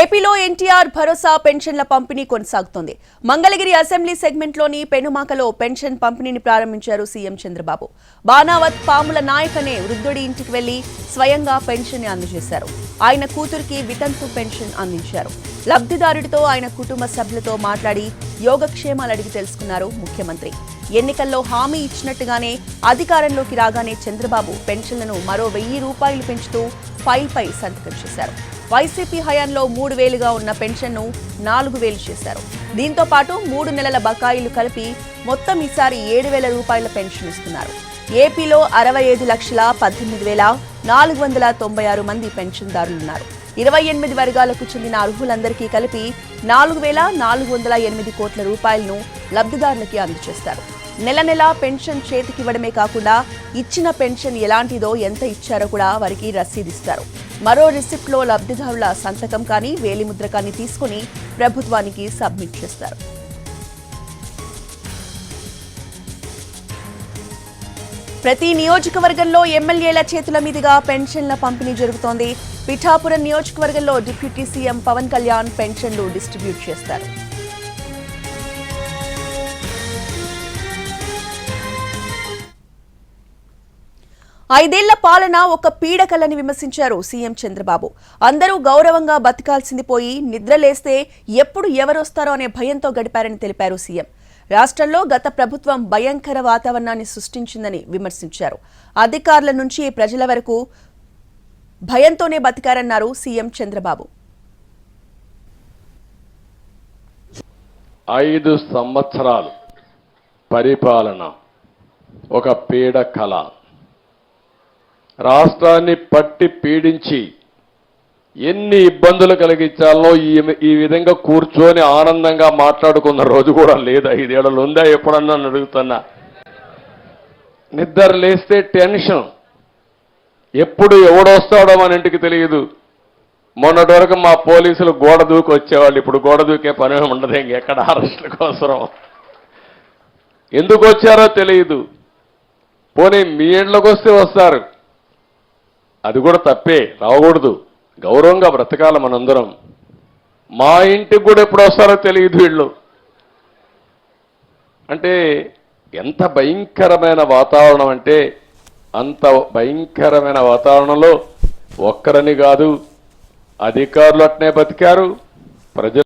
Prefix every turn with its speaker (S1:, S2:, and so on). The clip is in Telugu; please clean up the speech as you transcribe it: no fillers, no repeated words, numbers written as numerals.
S1: ఏపీలో ఎన్టీఆర్ భరోసా పెన్షన్ల పంపిణీ కొనసాగుతోంది. మంగళగిరి అసెంబ్లీ సెగ్మెంట్లోని పెనుమాకలో పెన్షన్ పంపిణీని ప్రారంభించారు సీఎం చంద్రబాబు. బానావత్ పాముల నాయక్ అనే వృద్ధుడి ఇంటికి వెళ్లి స్వయంగా పెన్షన్ అందజేశారు. ఆయన కూతురికి వితంతు పెన్షన్ అందించారు. లబ్ధిదారుడితో ఆయన కుటుంబ సభ్యులతో మాట్లాడి యోగక్షేమాలు అడిగి తెలుసుకున్నారు ముఖ్యమంత్రి. ఎన్నికల్లో హామీ ఇచ్చినట్టుగానే అధికారంలోకి రాగానే చంద్రబాబు పెన్షన్లను మరో 1000 రూపాయలు పెంచుతూ ఫైల్పై సంతకం చేశారు. వైసీపీ హయాంలో 3000గా ఉన్న పెన్షన్ను 4000 చేశారు. దీంతో పాటు 3 నెలల బకాయిలు కలిపి మొత్తం ఈసారి 7000 రూపాయల పెన్షన్ ఇస్తున్నారు. ఏపీలో 65,18,496 మంది పెన్షన్దారులున్నారు. 28 వర్గాలకు చెందిన అర్హులందరికీ కలిపి 4,408 కోట్ల రూపాయలను లబ్ధిదారులకి అందజేస్తారు. నెల నెలా పెన్షన్ చేతికివ్వడమే కాకుండా ఇచ్చిన పెన్షన్ ఎలాంటిదో ఎంత ఇచ్చారో కూడా వారికి రసీదిస్తారు. మరో రిసిప్ట్లో లబ్ధిదారుల సంతకం కానీ వేలిముద్ర కానీ తీసుకుని ప్రభుత్వానికి సబ్మిట్ చేస్తారు. ప్రతి నియోజకవర్గంలో ఎమ్మెల్యేల చేతుల మీదుగా పెన్షన్ల పంపిణీ జరుగుతోంది. పిఠాపురం నియోజకవర్గంలో డిప్యూటీ సీఎం పవన్ కళ్యాణ్ పెన్షన్లు డిస్ట్రిబ్యూట్ చేస్తారు. ఐదేళ్ల పాలన ఒక పీడకలని విమర్శించారు సీఎం చంద్రబాబు. అందరూ గౌరవంగా బతకాల్సింది పోయి నిద్రలేస్తే ఎప్పుడు ఎవరొస్తారో అనే భయంతో గడిపారని తెలిపారు సీఎం. రాష్ట్రంలో గత ప్రభుత్వం భయంకర వాతావరణాన్ని సృష్టించిందని విమర్శించారు. అధికారుల నుంచి ప్రజల వరకు భయంతోనే బతికారన్నారు సీఎం చంద్రబాబు.
S2: 5 సంవత్సరాలు పరిపాలన ఒక పీడకల, రాష్ట్రాన్ని పట్టి పీడించి ఎన్ని ఇబ్బందులు కలిగించాలో ఈ విధంగా కూర్చొని ఆనందంగా మాట్లాడుకున్న రోజు కూడా లేదు. 5 ఏళ్ళు ఉందా ఎప్పుడన్నా అడుగుతున్నా. నిద్ర లేస్తే టెన్షన్, ఎప్పుడు ఎవడొస్తాడో మన ఇంటికి తెలియదు. మొన్నటి వరకు మా పోలీసులు గోడ దూకి వచ్చేవాళ్ళు, ఇప్పుడు గోడ దూకే పని ఉండదు. ఇంకెక్కడ అరెస్టుల కోసం ఎందుకు వచ్చారో తెలియదు. పోనీ మీ ఇంట్లోకి వస్తే వస్తారు, అది కూడా తప్పే, రాకూడదు. గౌరవంగా బ్రతకాలి మనందరం. మా ఇంటికి కూడా ఎప్పుడు వస్తారో తెలియదు వీళ్ళు. అంటే ఎంత భయంకరమైన వాతావరణం అంటే అంత భయంకరమైన వాతావరణంలో ఒక్కరని కాదు, అధికారులు అట్నే బతికారు, ప్రజలు